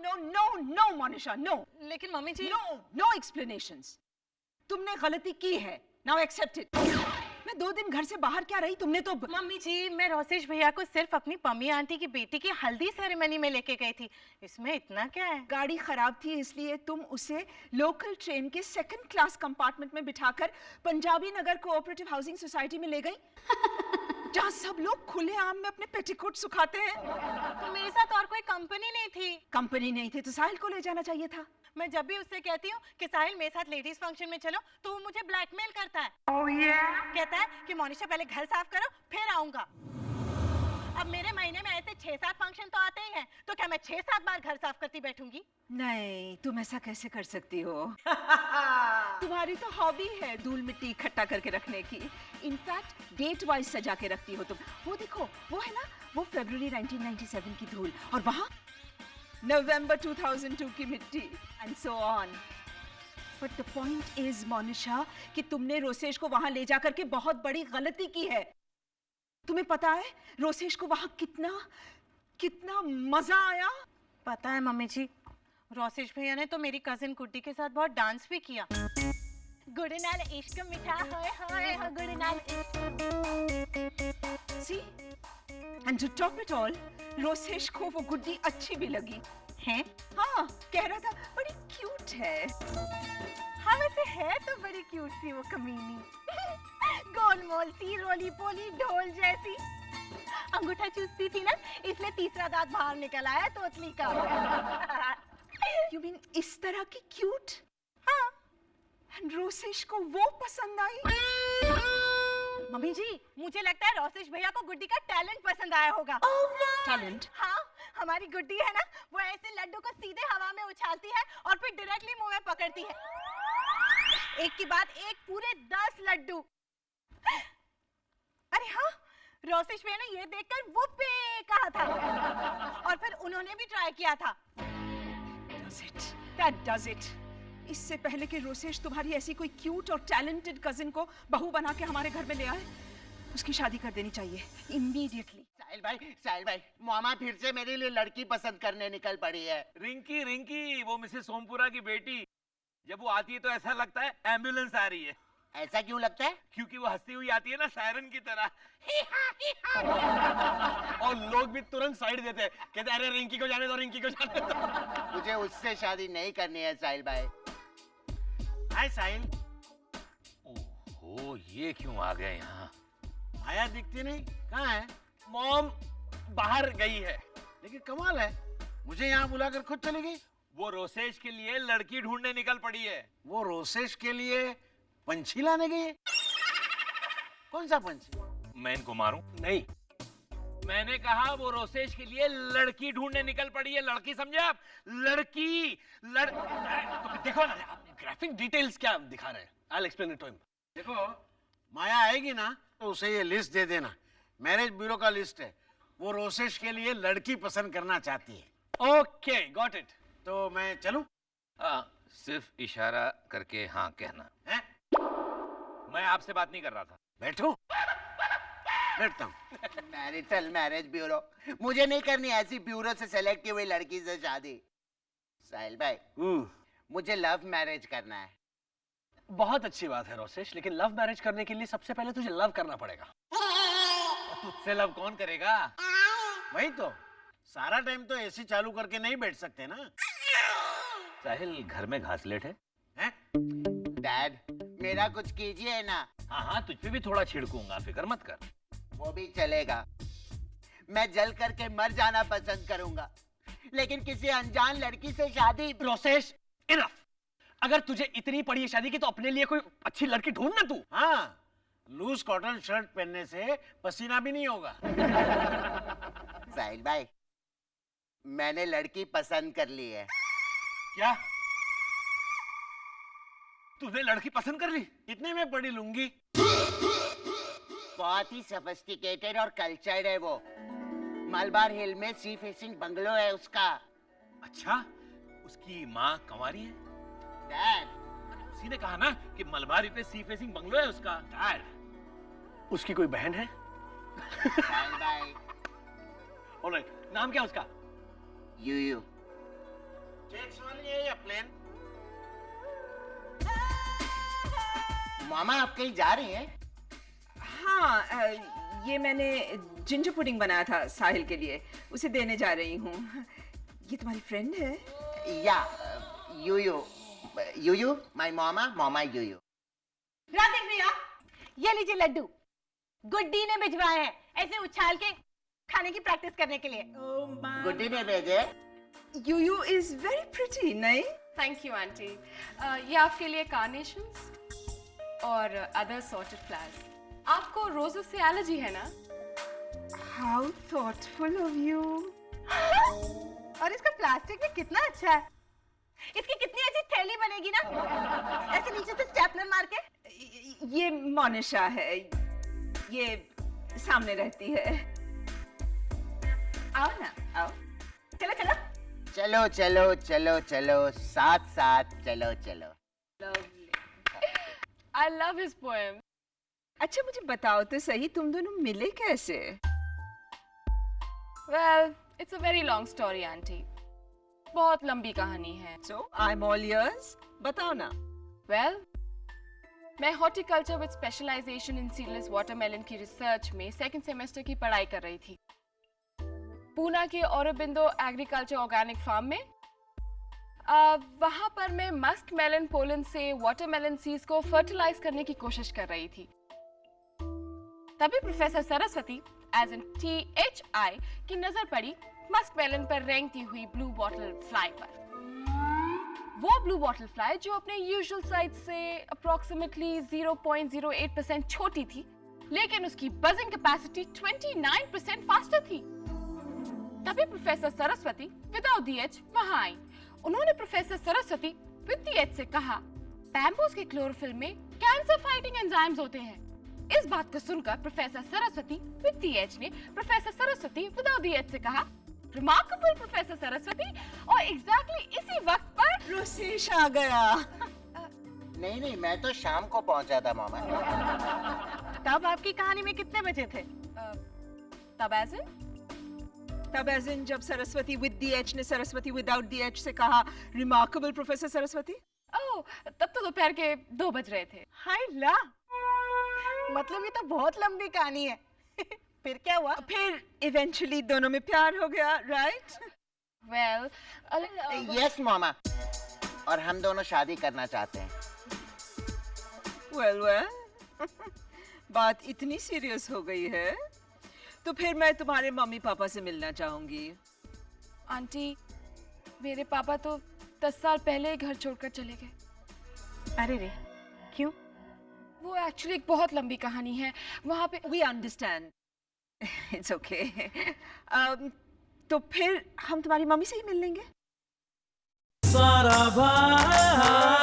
No no no Monisha, no. लेकिन mummy ji, no no explanations. तुमने गलती की है, नाउ एक्सेप्ट इट। मैं 2 दिन घर से बाहर क्या रही, तुमने तो मम्मी जी, मैं रोसेश भैया को सिर्फ अपनी पम्मी आंटी की बेटी की हल्दी सेरेमनी में लेके गई थी, इसमें इतना क्या है? गाड़ी खराब थी इसलिए तुम उसे लोकल ट्रेन के 2nd क्लास कंपार्टमेंट में बिठाकर पंजाबी नगर कोऑपरेटिव हाउसिंग सोसाइटी में ले गई, जहाँ सब लोग खुले आम में अपने पेटीकोट सुखाते हैं। तो मेरे साथ और कोई कंपनी नहीं थी। कंपनी नहीं थी तो साहिल को ले जाना चाहिए था। मैं जब भी उससे कहती हूँ कि साहिल मेरे साथ लेडीज फंक्शन में चलो, तो वो मुझे ब्लैकमेल करता है। कहता है कि मोनिशा पहले घर साफ करो फिर आऊंगा। अब मेरे महीने में ऐसे 6-7 फंक्शन तो आते ही हैं, तो क्या मैं 6-7 बार घर साफ करती बैठूंगी? नहीं, तुम ऐसा कैसे कर सकती हो? तुम्हारी तो हॉबी है धूल मिट्टी इकट्ठा करके रखने की। इनफैक्ट डेट वाइज सजा के रखती हो तुम। वो देखो, वो है ना, वो फरवरी 1997 की धूल, और वहाँ नवंबर 2002 की मिट्टी, and so on. But the point is Monisha कि तुमने रोसेश को वहां ले जाकर के बहुत बड़ी गलती की है। तुम्हें पता है रोसेश को वहां कितना कितना मजा आया? पता है मम्मी जी, रोसेश भैया ने तो मेरी कजिन गुड्डी के साथ बहुत डांस भी किया। गुड नाल इश्क मीठा होए होए हो, गुड नाल इश्क। See, and to top it all, Rosesh को वो गुड्डी अच्छी भी लगी है। हाँ, कह रहा था बड़ी क्यूट है। हाँ वैसे है तो बड़ी क्यूट सी वो कमीनी। गोलमोल सी, रोली पोली ढोल जैसी। अंगूठा चूसती थी ना, इसलिए तीसरा दांत बाहर निकल आया तोतली का। You mean इस तरह की क्यूट? हाँ। एंड रोसेश को वो पसंद आई? मम्मी जी, मुझे लगता है रोसेश भैया को गुड्डी का टैलेंट पसंद आया होगा। टैलेंट? हाँ, हमारी गुड्डी है ना, वो ऐसे लड्डू को सीधे हवा में उछालती है और फिर डायरेक्टली मुंह में पकड़ती है। एक की बात एक, पूरे 10 लड्डू। अरे हाँ, रोसेश भैया ने ये देखकर वो पे कहा था, और फिर उन्होंने भी ट्राई किया था। Does it? That does it. इससे पहले कि रोसेश तुम्हारी ऐसी कोई क्यूट और टैलेंटेड कजिन को बहू बना के हमारे घर में ले आए, उसकी शादी कर देनी चाहिए इमीडिएटली। साहिल भाई, मामा फिर से मेरे लिए लड़की पसंद करने निकल पड़ी है। रिंकी रिंकी, वो मिसेस सोमपुरा की बेटी। जब वो आती है तो ऐसा लगता है एम्बुलेंस आ रही है। ऐसा क्यों लगता है? क्योंकि वो हंसती हुई आती है ना, सायरन की तरह। और लोग भी तुरंत साइड देते हैं, कहते हैं अरे रिंकी को जाने दो, रिंकी को जाने दो। मुझे उससे शादी नहीं करनी है साहिल भाई। हाय साहिल। ओहो, ये क्यों आ गए यहाँ? माया दिखती नहीं, कहाँ है? मॉम बाहर गई है। लेकिन कमाल है, मुझे यहाँ बुलाकर खुद चली गई। वो रोसेश के लिए लड़की ढूंढने निकल पड़ी है। वो रोसेश के लिए पंछी लाने गई है? कौन सा पंछी? मैं इनको मारूं? नहीं, मैंने कहा वो रोसेश के लिए लड़की ढूंढने निकल पड़ी है। लड़की समझे आप? लड़की तो देखो ना, ग्राफिक डिटेल्स क्या दिखा रहे हैं। I'll explain it to him. देखो, माया आएगी ना तो उसे ये लिस्ट दे देना, मैरिज ब्यूरो का लिस्ट है। वो रोसेश के लिए लड़की पसंद करना चाहती है। Okay, got it. तो मैं चलूं? सिर्फ इशारा करके हाँ कहना है? मैं आपसे बात नहीं कर रहा था। बैठो, बैठता हूँ। मैरिटल मैरिज ब्यूरो, मुझे नहीं करनी ऐसी ब्यूरो से सेलेक्ट की हुई लड़की से शादी। साहिल भाई, मुझे लव मैरिज करना है। बहुत अच्छी बात है रोसेश, लेकिन लव मैरिज करने के लिए सबसे पहले तुझे लव करना पड़ेगा। तुझसे लव कौन करेगा? वही तो, सारा टाइम तो एसी चालू करके नहीं बैठ सकते ना। साहिल, घर में घासलेट है? डैड, मेरा कुछ कीजिए ना। हाँ हाँ, तुझ पे भी थोड़ा छिड़कूंगा, फिक्र मत कर। वो भी चलेगा, मैं जल करके मर जाना पसंद करूंगा, लेकिन किसी अनजान लड़की से शादी। रोसेश, इनफ। अगर तुझे इतनी पड़ी है शादी की तो अपने लिए कोई अच्छी लड़की ढूंढ ना तू। हाँ, लूज कॉटन शर्ट पहनने से पसीना भी नहीं होगा। साहिल भाई, मैंने लड़की पसंद कर ली है। क्या? तूने लड़की पसंद कर ली? कितने में पड़ी लूंगी? बहुत ही सोफिस्टिकेटेड और कल्चर्ड है वो। मलबार हिल में सी फेसिंग बंगलो है उसका। अच्छा, उसकी माँ कंवारी है? डैड, उसी ने कहा ना कि मलबारी पे सी फेसिंग बंगलो है उसका। डैड, उसकी कोई बहन है? साहिल भाई। ऑलराइट, नाम क्या उसका? यूयू। मामा आप कहीं जा रही हैं? हाँ, ये मैंने जिंजर पुडिंग बनाया था साहिल के लिए, उसे देने जा रही हूँ। ये तुम्हारी फ्रेंड है? या यूयू माय मामा यूयू। राधे प्रिया, ये लीजिए लड्डू, गुड्डी ने भिजवाए हैं ऐसे उछाल के खाने की प्रैक्टिस करने के लिए। गुड्डी ने भेजे? यूयू इज वेरी प्रिटी, नहीं? Thank you aunty. ये आपके लिए कार्नेशंस और अदर सॉर्टेड फ्लावर्स। आपको रोजेस से एलर्जी है ना? How thoughtful of you. और इसका प्लास्टिक भी कितना अच्छा है। इसकी कितनी अच्छी थैली बनेगी ना, ऐसे नीचे से स्टेपलर मार के। ये मोनिशा है, ये सामने रहती है। आओ ना, आओ। चलो चलो। चलो चलो चलो चलो, साथ साथ चलो चलो। I love his poem. अच्छा मुझे बताओ तो सही, तुम दोनों मिले कैसे? Well, it's a very long story aunty, बहुत लंबी कहानी है। So I am all ears, बताओ ना। वेल, मैं horticulture with specialisation in seedless watermelon की रिसर्च में सेकंड सेमेस्टर की पढ़ाई कर रही थी पूना के औरोबिंदो एग्रीकल्चर ऑर्गेनिक फार्म में। वहां पर मैं मस्क मेलन पोलन से वाटरमेलन सीड्स को फर्टिलाइज करने की कोशिश कर रही थी। तभी प्रोफेसर सरस्वती एज इन THI की नजर पड़ी मस्क मेलन पर रेंगती हुई ब्लू बॉटल फ्लाई पर। वो ब्लू बॉटल फ्लाई जो अपने यूजुअल साइज से अप्रोक्सीमेटली 0.08% छोटी थी, लेकिन उसकी बजिंग कैपेसिटी 29% फास्टर थी। तभी professor Saraswati without the H वहां आई। उन्होंने professor Saraswati with the H से कहा, बैम्बूज के क्लोरोफिल में कैंसर फाइटिंग एंजाइम्स होते हैं। इस बात को सुनकर professor Saraswati with the H ने professor Saraswati without the H से कहा, रिमार्केबल प्रोफेसर सरस्वती। और एग्जैक्टली इसी वक्त पर रोसेश आ गया। नहीं, मैं तो शाम को पहुंचा था मामा। तब आपकी कहानी में कितने बचे थे? तब एज इन जब सरस्वती विद दी एच ने सरस्वती विदाउट दी एच से कहा, रिमार्केबल प्रोफेसर सरस्वती। ओह, तब तो दोपहर के 2 बज रहे थे। हाय ला, मतलब ये तो बहुत लंबी कहानी है। फिर क्या हुआ? फिर इवेंचुअली दोनों में प्यार हो गया, राइट? वेल, यस मामा, और हम दोनों शादी करना चाहते हैं। वेल बात इतनी सीरियस हो गई है तो फिर मैं तुम्हारे मम्मी पापा से मिलना चाहूंगी। आंटी, मेरे पापा तो 10 साल पहले घर छोड़कर चले गए। अरे रे, क्यों? वो एक्चुअली एक बहुत लंबी कहानी है। वहां पे वी अंडरस्टैंड, इट्स ओके। तो फिर हम तुम्हारी मम्मी से ही मिल लेंगे। सारा भाई